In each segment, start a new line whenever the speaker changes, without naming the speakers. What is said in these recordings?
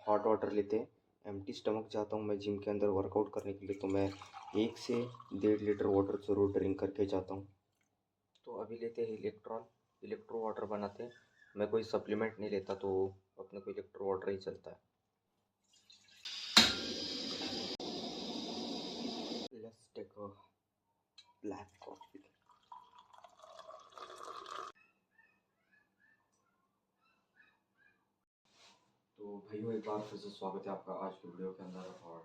Hot water लेते हैं। Empty stomach जाता हूँ मैं जिम के अंदर वर्कआउट करने के लिए, तो मैं 1 से 1.5 लीटर वाटर ज़रूर ड्रिंक करके जाता हूँ। तो अभी लेते हैं इलेक्ट्रो वाटर बनाते हैं। मैं कोई सप्लीमेंट नहीं लेता, तो अपने को इलेक्ट्रो वाटर ही चलता है। Let's take a black coffee. तो भाइयों, एक बार फिर से स्वागत है आपका आज की वीडियो के अंदर। और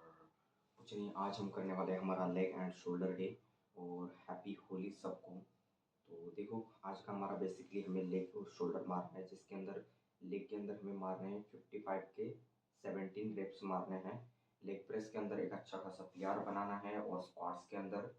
कुछ नहीं, आज हम करने वाले हैं हमारा लेग एंड शोल्डर डे। और हैप्पी होली सबको। तो देखो, आज का हमारा बेसिकली हमें लेग और शोल्डर मारना है, जिसके अंदर लेग के अंदर हमें मारने हैं 55 के 17 रेप्स मारने हैं। लेग प्रेस के अंदर एक अच्छा खासा पीआर बनाना है, और स्क्वाट्स के अंदर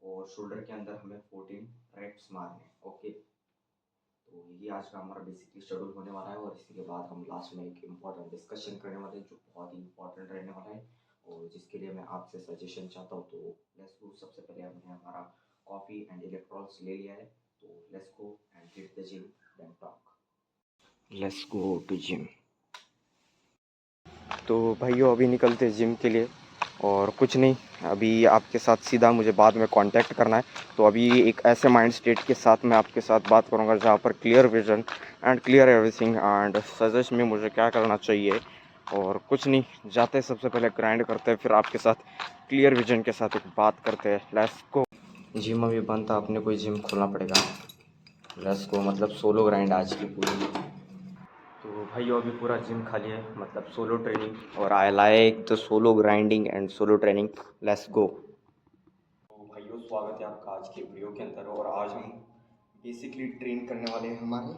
और शोल्डर के अंदर हमें 14 रेप्स मारने हैं। ओके, तो यही आज का हमारा बेसिकली शेड्यूल होने वाला है। और इसी के बाद हम लास्ट में एक इम्पॉर्टेंट डिस्कशन करने वाले हैं, जो बहुत ही इंपॉर्टेंट रहने वाला है, और जिसके लिए मैं आपसे सजेशन चाहता हूँ। तो लेट्स गो। सबसे पहले हमने हमारा कॉफ़ी एंड इलेक्ट्रॉल्स ले लिया है, तो let's go and hit the gym then talk. Let's go to gym. तो भाइयों, अभी निकलते जिम के लिए। और कुछ नहीं, अभी आपके साथ सीधा मुझे बाद में कांटेक्ट करना है। तो अभी एक ऐसे माइंड स्टेट के साथ मैं आपके साथ बात करूंगा जहां पर clear vision and clear everything and suggest में मुझे क्या करना चाहिए। और कुछ नहीं, जाते सबसे पहले ग्राइंड करते हैं, फिर आपके साथ क्लियर विजन के साथ एक बात करते हैं। Let's go. जिम अभी बंद था, अपने कोई जिम खोलना पड़ेगा। Let's go. मतलब सोलो ग्राइंड आज की पूरी। तो भाइयों, अभी पूरा जिम खाली है, मतलब सोलो ट्रेनिंग। और I like the solo grinding and solo training. Let's go. तो भाइयों, स्वागत है आपका आज के वीडियो के अंदर। और आज हम बेसिकली ट्रेन करने वाले हैं हमारे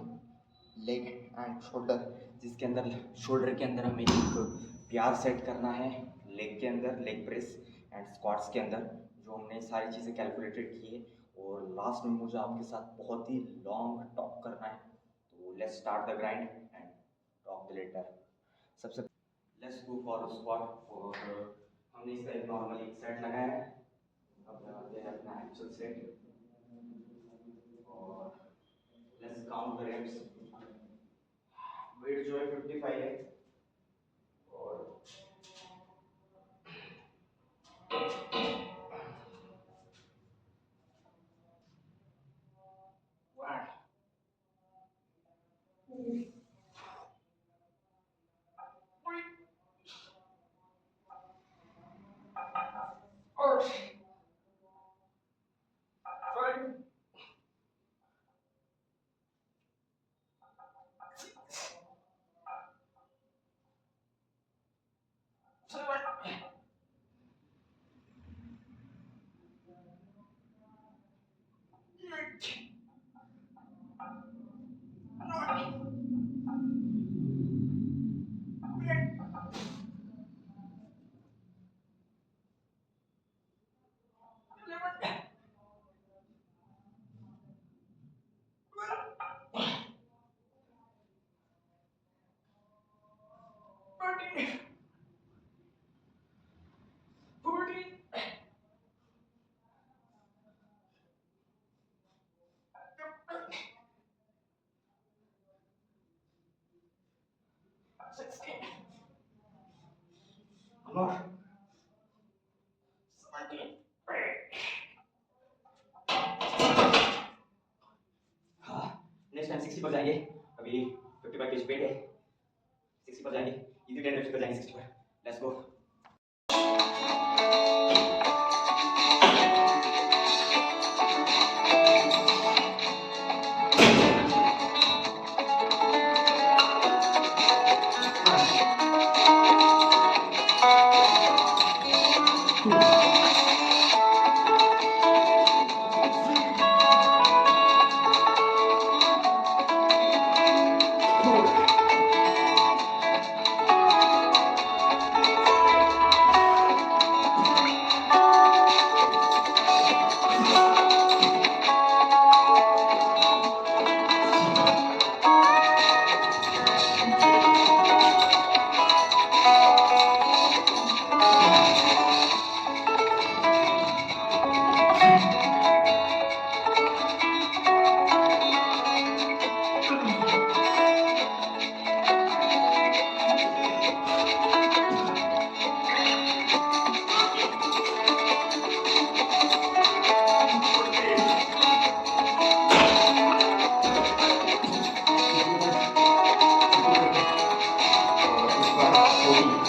लेग एंड शोल्डर, जिसके अंदर शोल्डर के अंदर हमें एक प्यार सेट करना है, लेग के अंदर लेग प्रेस एंड स्क्वाट्स के अंदर, जो हमने सारी चीज़ें कैलकुलेटेड की है। और लास्ट में मुझे आपके साथ बहुत ही लॉन्ग टॉक करना है। तो let's start the grind and talk later. सबसे लेट्स गो फॉर स्क्वाट। और हमने इसका एक नॉर्मल एक सेट लगाया है। अब लगाते हैं अपना एक्चुअल सेट। और let's count the reps. Weight जो है 55 है। और नेक्स्ट टाइम 60 पर जाएंगे। अभी 55 केजी वेट है, 60 पर जाएंगे। इजी 10 रेप्स कर जाएंगे 60 पर। Let's go. प्रोग्रेस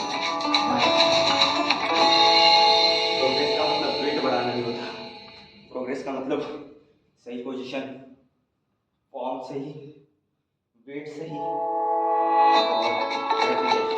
का मतलब वेट बढ़ाना नहीं होता, प्रोग्रेस का मतलब सही पोजीशन, फॉर्म सही, वेट सही और रेपिटेशन।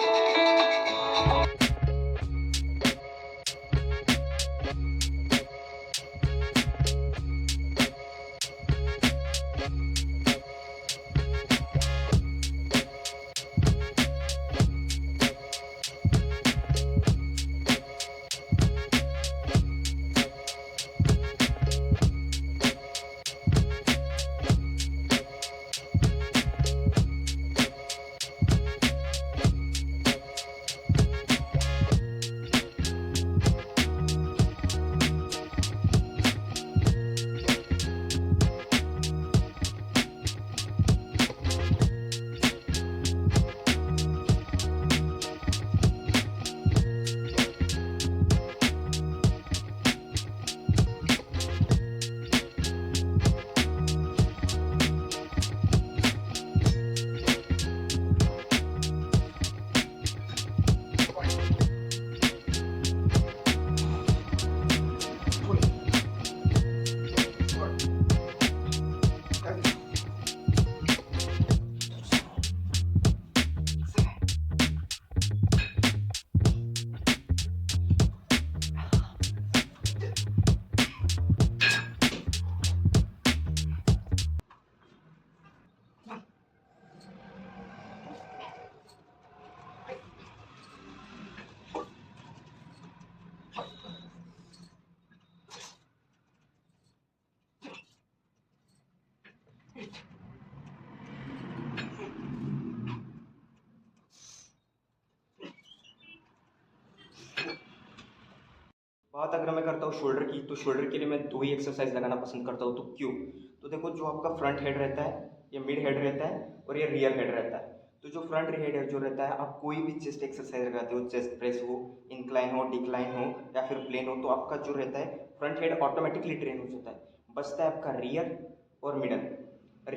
बात अगर मैं करता हूँ शोल्डर की, तो शोल्डर के लिए मैं दो ही एक्सरसाइज लगाना पसंद करता हूँ। तो क्यों? तो देखो, जो आपका फ्रंट हेड रहता है, ये मिड हेड रहता है और ये रियर हेड रहता है। तो जो फ्रंट हेड है जो रहता है, आप कोई भी चेस्ट एक्सरसाइज लगाते हो, चेस्ट प्रेस हो, इंक्लाइन हो, डिक्लाइन हो या फिर प्लेन हो, तो आपका जो रहता है फ्रंट हेड ऑटोमेटिकली ट्रेन हो जाता है। बचता है आपका रियर और मिडल।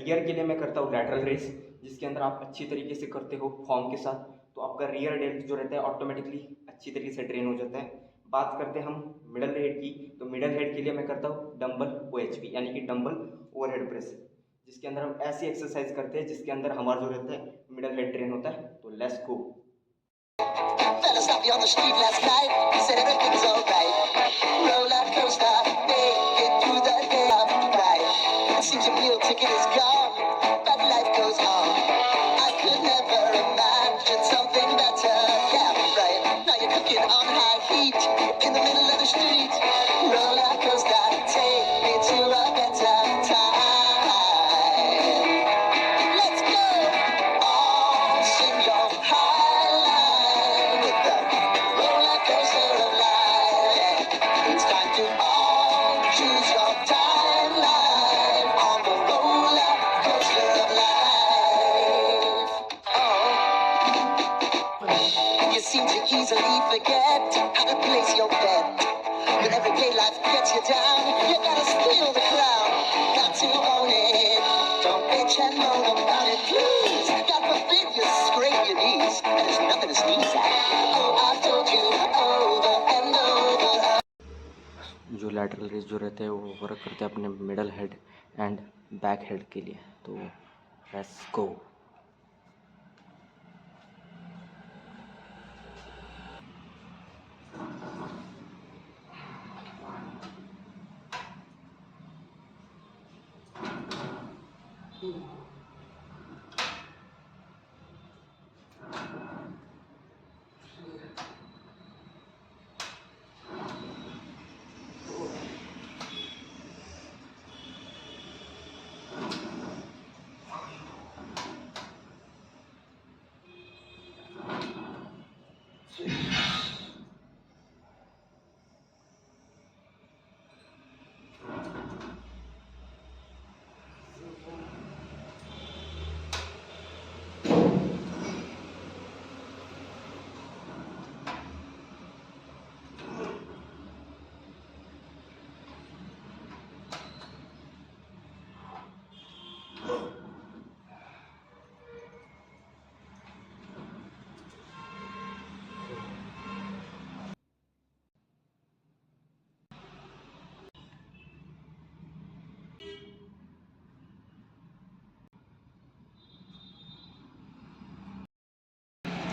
रियर के लिए मैं करता हूँ लैटरल रेस, जिसके अंदर आप अच्छी तरीके से करते हो फॉर्म के साथ, तो आपका रियर डेल्ट जो रहता है ऑटोमेटिकली अच्छी तरीके से ट्रेन हो जाता है। बात करते हैं हम मिडल हेड की, तो मिडल हेड के लिए मैं करता हूँ डंबल OHP, यानी कि डंबल ओवरहेड प्रेस, जिसके अंदर हम ऐसी एक्सरसाइज करते हैं जिसके अंदर हमारा जो रहता है मिडल हेड ट्रेन होता है। तो let's go. Fella stopped me on the street last night. He said everything's alright. Roller coaster, make it through the day upright. It seems your meal ticket is gone, but life goes on. I could never imagine something better. Yeah, right. Now you're cooking on high heat in the middle of the street. Roller coaster, take me to a better time. Let's go. All sing your high line with the roller coaster of life. It's time to all choose your timeline on the roller coaster of life. Oh, you seem to easily forget how to place your bet. But every day life gets you down, you gotta steal the crown. Got to own it. Don't bitch and moan about it, please. God forbid you scrape your knees, and there's nothing to sneeze at. Oh, I've told you over and over. जो lateral race जो रहते हैं वो work करते हैं अपने middle head and back head के लिए। तो लेट्स गो।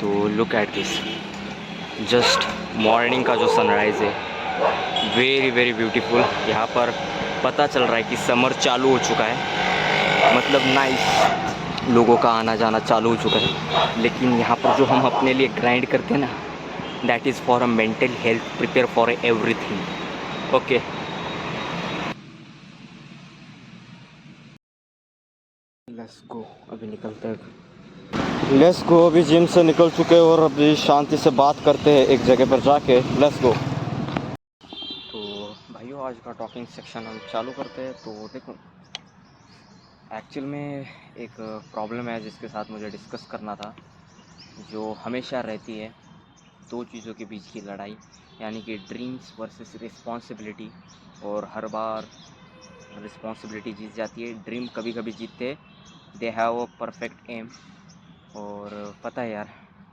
तो look at this, just morning का जो सनराइज़ है, वेरी वेरी ब्यूटीफुल। यहाँ पर पता चल रहा है कि समर चालू हो चुका है, मतलब नाइस, लोगों का आना जाना चालू हो चुका है। लेकिन यहाँ पर जो हम अपने लिए ग्राइंड करते हैं ना, that is for a mental health, prepare for everything. Okay, let's go, अभी निकलते हैं। लेट्स गो, अभी जिम से निकल चुके हैं और अभी शांति से बात करते हैं एक जगह पर जाके। Let's go. तो भाइयों, आज का टॉकिंग सेक्शन हम चालू करते हैं। तो देखो, एक्चुअल में एक प्रॉब्लम है जिसके साथ मुझे डिस्कस करना था, जो हमेशा रहती है, दो चीज़ों के बीच की लड़ाई, यानी कि ड्रीम्स वर्सेस रिस्पॉन्सिबिलिटी। और हर बार रिस्पॉन्सिबिलिटी जीत जाती है, ड्रीम कभी कभी जीतते, they have a perfect aim. और पता है यार,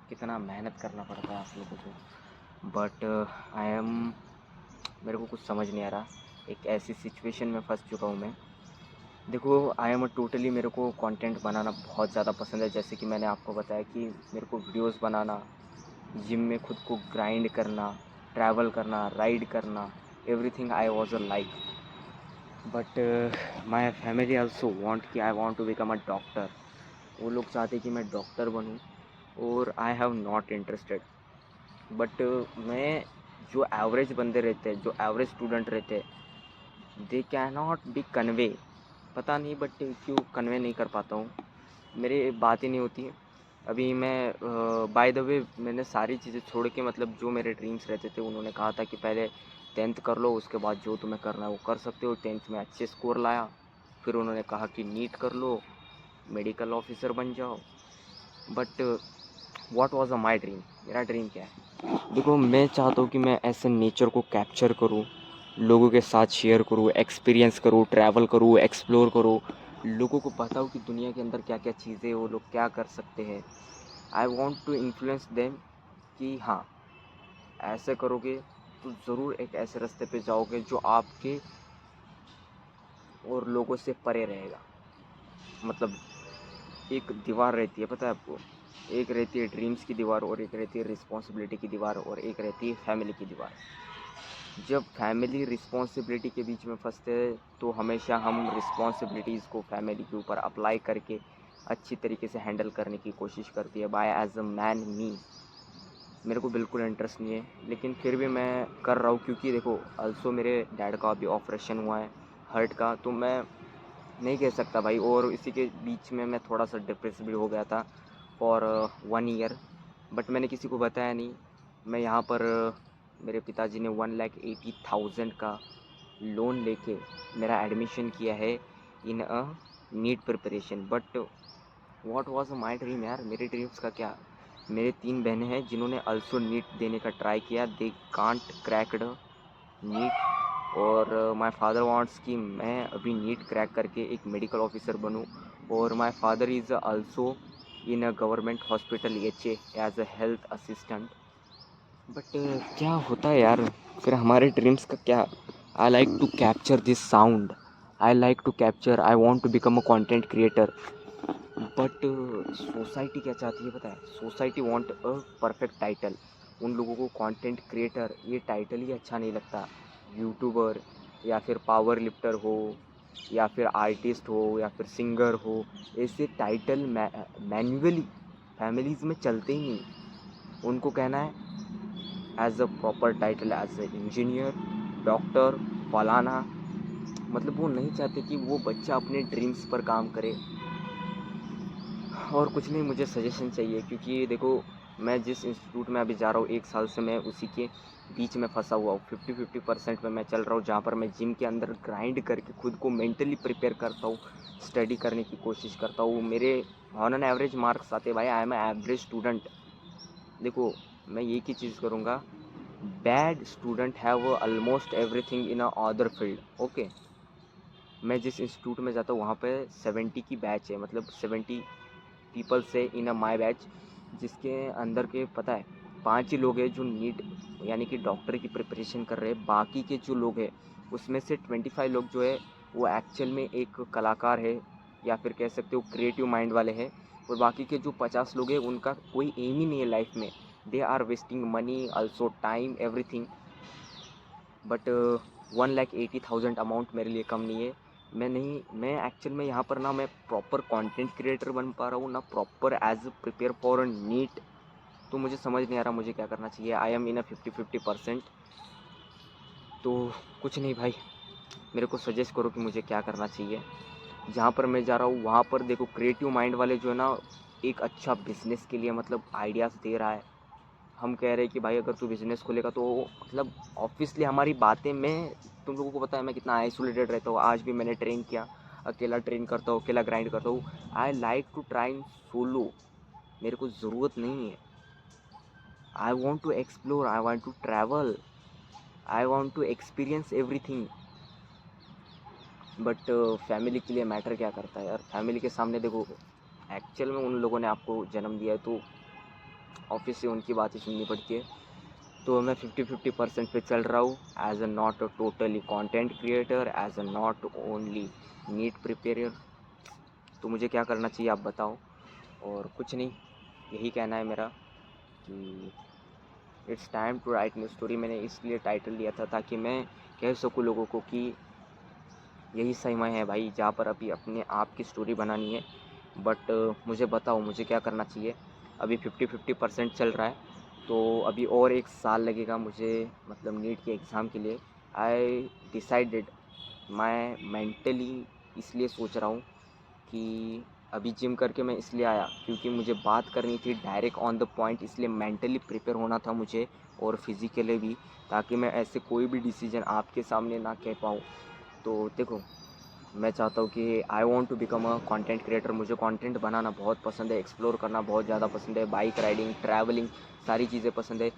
कितना मेहनत करना पड़ता है आप लोगों को, बट आई एम, मेरे को कुछ समझ नहीं आ रहा। एक ऐसी सिचुएशन में फंस चुका हूँ मैं। देखो, आई एम टोटली, मेरे को कंटेंट बनाना बहुत ज़्यादा पसंद है। जैसे कि मैंने आपको बताया कि मेरे को वीडियोस बनाना, जिम में खुद को ग्राइंड करना, ट्रैवल करना, राइड करना, everything I was a like. But my family also want कि I want to become a doctor. वो लोग चाहते कि मैं डॉक्टर बनूं, और I have not interested. But मैं, जो एवरेज बंदे रहते हैं, जो एवरेज स्टूडेंट रहते हैं, they can not be convey, पता नहीं बट क्यों कन्वे नहीं कर पाता हूँ, मेरी बात ही नहीं होती है। अभी मैं बाय द वे, मैंने सारी चीज़ें छोड़ के, मतलब जो मेरे ड्रीम्स रहते थे, उन्होंने कहा था कि पहले 10th कर लो, उसके बाद जो तुम्हें करना है वो कर सकते हो। 10th में अच्छे स्कोर लाया, फिर उन्होंने कहा कि नीट कर लो, मेडिकल ऑफिसर बन जाओ। But what was a my dream, मेरा ड्रीम क्या है? देखो, मैं चाहता हूँ कि मैं ऐसे नेचर को कैप्चर करूँ, लोगों के साथ शेयर करूँ, एक्सपीरियंस करूँ, ट्रैवल करूँ, एक्सप्लोर करूँ, लोगों को बताऊँ कि दुनिया के अंदर क्या क्या चीज़ें, वो लोग क्या कर सकते हैं। I want to influence them कि हाँ, ऐसे करोगे तो ज़रूर एक ऐसे रास्ते पे जाओगे जो आपके और लोगों से परे रहेगा। मतलब एक दीवार रहती है, पता है आपको, एक रहती है ड्रीम्स की दीवार, और एक रहती है रिस्पॉन्सिबिलिटी की दीवार, और एक रहती है फैमिली की दीवार। जब फैमिली रिस्पॉन्सिबिलिटी के बीच में फंसते हैं, तो हमेशा हम रिस्पॉन्सिबिलिटीज़ को फैमिली के ऊपर अप्लाई करके अच्छी तरीके से हैंडल करने की कोशिश करती है। बाय एज अ मैन मी, मेरे को बिल्कुल इंटरेस्ट नहीं है, लेकिन फिर भी मैं कर रहा हूँ, क्योंकि देखो, अल्सो मेरे डैड का अभी ऑपरेशन हुआ है हार्ट का, तो मैं नहीं कह सकता भाई। और इसी के बीच में मैं थोड़ा सा डिप्रेस भी हो गया था फॉर 1 ईयर, बट मैंने किसी को बताया नहीं। मैं यहाँ पर मेरे पिताजी ने 1,80,000 का लोन लेके मेरा एडमिशन किया है in a NEET preparation. But what was my dream यार, मेरे ड्रीम्स का क्या? मेरे 3 बहनें हैं जिन्होंने अल्सो नीट देने का ट्राई किया, दे कांट क्रैक्ड नीट। और माय फादर वांट्स कि मैं अभी नीट क्रैक करके एक मेडिकल ऑफिसर बनूं। और my father is also in a government hospital HA as a health assistant. But क्या होता है यार, फिर हमारे ड्रीम्स का क्या? I like to capture this sound, I like to capture, I want to become a content creator. But society क्या चाहती है पता है? Society want a perfect title. उन लोगों को कंटेंट क्रिएटर ये टाइटल ही अच्छा नहीं लगता। यूट्यूबर, या फिर पावर लिफ्टर हो, या फिर आर्टिस्ट हो, या फिर सिंगर हो, ऐसे टाइटल मैन्युअली फैमिलीज़ में चलते ही नहीं। उनको कहना है as a proper title, as a engineer, doctor, फलाना। मतलब वो नहीं चाहते कि वो बच्चा अपने ड्रीम्स पर काम करे। और कुछ नहीं, मुझे सजेशन चाहिए, क्योंकि देखो, मैं जिस इंस्टीट्यूट में अभी जा रहा हूँ 1 साल से, मैं उसी के बीच में फंसा हुआ हूँ। 50-50% में मैं चल रहा हूँ, जहाँ पर मैं जिम के अंदर ग्राइंड करके खुद को मेंटली प्रिपेयर करता हूँ, स्टडी करने की कोशिश करता हूँ। मेरे ऑन एन एवरेज मार्क्स आते भाई, आई एम एवरेज स्टूडेंट। देखो, मैं एक ही चीज़ करूँगा, bad student have almost everything in a other field. Okay, मैं जिस इंस्टीट्यूट में जाता हूँ वहाँ पे 70 की बैच है, मतलब 70 पीपल से इन अ माई बैच, जिसके अंदर के पता है 5 ही लोग हैं जो नीट यानी कि डॉक्टर की प्रिपरेशन कर रहे हैं। बाकी के जो लोग हैं उसमें से 25 लोग जो है वो एक्चुअल में एक कलाकार है, या फिर कह सकते हो क्रिएटिव माइंड वाले हैं, और बाकी के जो 50 लोग हैं उनका कोई एम ही नहीं है लाइफ में, they are wasting money also time everything. But 1,80,000 amount मेरे लिए कम नहीं है। मैं एक्चुअल में यहाँ पर ना मैं प्रॉपर कंटेंट क्रिएटर बन पा रहा हूँ ना proper as prepare for NEET. तो मुझे समझ नहीं आ रहा मुझे क्या करना चाहिए। आई एम इन अ 50-50%। तो कुछ नहीं भाई, मेरे को सजेस्ट करो कि मुझे क्या करना चाहिए। जहाँ पर मैं जा रहा हूँ वहाँ पर देखो क्रिएटिव माइंड वाले जो है ना एक अच्छा बिजनेस के लिए मतलब आइडियाज़ दे रहा है। हम कह रहे हैं कि भाई अगर तू बिज़नेस खोलेगा तो मतलब ऑब्वियसली हमारी बातें, मैं तुम लोगों को पता है मैं कितना आइसोलेटेड रहता हूँ। आज भी मैंने ट्रेन किया, अकेला ट्रेन करता हूँ, अकेला ग्राइंड करता हूँ। I like to try solo. मेरे को ज़रूरत नहीं है। I want to explore, I want to travel, I want to experience everything. But family के लिए मैटर क्या करता है यार। फैमिली के सामने देखो एक्चुअल में उन लोगों ने आपको जन्म दिया है तो ऑफिस से उनकी बातें सुननी पड़ती है। तो मैं 50-50% पे चल रहा हूँ as a not a totally content creator, as a not only NEET prepare. तो मुझे क्या करना चाहिए आप बताओ। और कुछ नहीं, यही कहना है मेरा कि it's time to write new story. मैंने इसलिए टाइटल लिया था ताकि मैं कह सकूँ लोगों को कि यही समय है भाई जहाँ पर अभी अपने आप की स्टोरी बनानी है। बट मुझे बताओ मुझे क्या करना चाहिए। अभी 50-50% चल रहा है तो अभी और 1 साल लगेगा मुझे मतलब नीट के एग्ज़ाम के लिए। आई डिसाइडेड, मैं मेंटली इसलिए सोच रहा हूँ कि अभी जिम करके मैं इसलिए आया क्योंकि मुझे बात करनी थी डायरेक्ट ऑन द पॉइंट। इसलिए मेंटली प्रिपेयर होना था मुझे और फिज़िकली भी, ताकि मैं ऐसे कोई भी डिसीजन आपके सामने ना कह पाऊँ। तो देखो मैं चाहता हूँ कि I want to become a content creator. मुझे कंटेंट बनाना बहुत पसंद है, एक्सप्लोर करना बहुत ज़्यादा पसंद है, बाइक राइडिंग, ट्रैवलिंग, सारी चीज़ें पसंद है।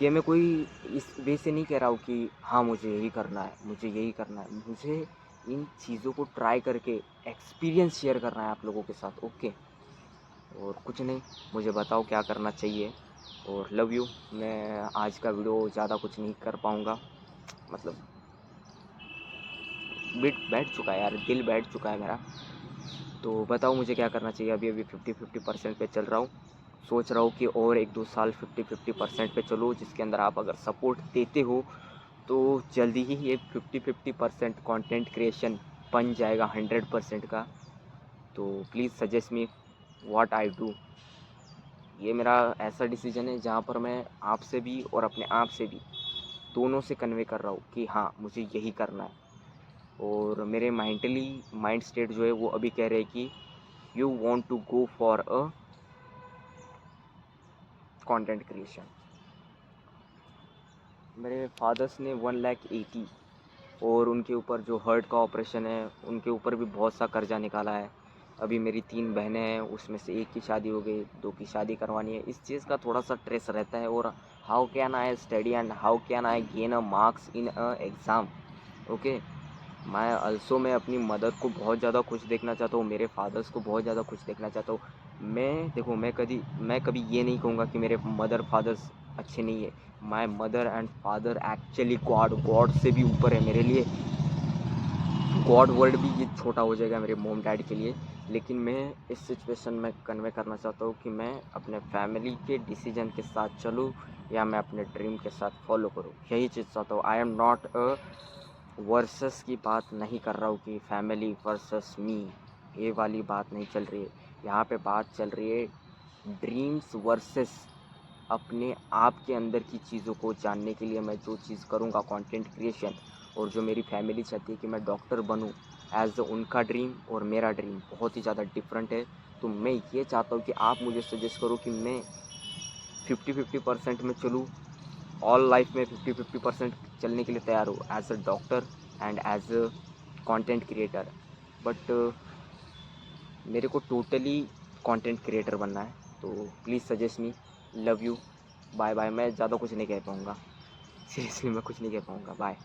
ये मैं कोई इस वे से नहीं कह रहा हूँ कि हाँ मुझे यही करना है, मुझे यही करना है। मुझे इन चीज़ों को ट्राई करके एक्सपीरियंस शेयर करना है आप लोगों के साथ, ओके। और कुछ नहीं, मुझे बताओ क्या करना चाहिए। और लव यू। मैं आज का वीडियो ज़्यादा कुछ नहीं कर पाऊँगा, मतलब बैठ चुका है यार, दिल बैठ चुका है मेरा। तो बताओ मुझे क्या करना चाहिए। अभी 50-50% पे चल रहा हूँ। सोच रहा हूँ कि और 1-2 साल 50-50% पे चलूँ, जिसके अंदर आप अगर सपोर्ट देते हो तो जल्दी ही ये 50-50% कंटेंट क्रिएशन बन जाएगा 100% का। तो please suggest me what I do. ये मेरा ऐसा डिसीजन है जहाँ पर मैं आपसे भी और अपने आप से भी दोनों से कन्वे कर रहा हूँ कि हाँ मुझे यही करना है। और मेरे माइंड स्टेट जो है वो अभी कह रहे हैं कि you want to go for a content creation. मेरे फादर्स ने 1,80,000 और उनके ऊपर जो हार्ट का ऑपरेशन है उनके ऊपर भी बहुत सा कर्जा निकाला है। अभी मेरी 3 बहनें हैं, उसमें से एक की शादी हो गई, 2 की शादी करवानी है। इस चीज़ का थोड़ा सा स्ट्रेस रहता है। और how can I study and how can I gain a marks in a exam, okay. मैं अपनी मदर को बहुत ज़्यादा खुश देखना चाहता हूँ, मेरे फादर्स को बहुत ज़्यादा खुश देखना चाहता हूँ। देखो मैं कभी ये नहीं कहूँगा कि मेरे मदर फादर्स अच्छे नहीं है। My mother and father actually God से भी ऊपर है मेरे लिए। गॉड वर्ड भी ये छोटा हो जाएगा मेरे मॉम डैड के लिए। लेकिन मैं इस सिचुएशन में कन्वे करना चाहता हूँ कि मैं अपने फैमिली के डिसीजन के साथ चलूँ या मैं अपने ड्रीम के साथ फॉलो करूँ, यही चीज़ चाहता हूँ। I am not a versus की बात नहीं कर रहा हूँ कि फैमिली वर्सेस मी, ये वाली बात नहीं चल रही है। यहाँ पे बात चल रही है ड्रीम्स वर्सेस अपने आप के अंदर की चीज़ों को जानने के लिए मैं जो चीज़ करूँगा कंटेंट क्रिएशन। और जो मेरी फैमिली चाहती है कि मैं डॉक्टर बनूँ, एज उनका ड्रीम और मेरा ड्रीम बहुत ही ज़्यादा डिफरेंट है। तो मैं ये चाहता हूँ कि आप मुझे सजेस्ट करो कि मैं 50-50% में चलूँ, ऑल लाइफ में 50-50% चलने के लिए तैयार हूँ as a doctor and as a content creator. But मेरे को टोटली कंटेंट क्रिएटर बनना है। तो please suggest me. Love you, bye bye. मैं ज़्यादा कुछ नहीं कह पाऊँगा, सीरियसली मैं कुछ नहीं कह पाऊँगा। बाय।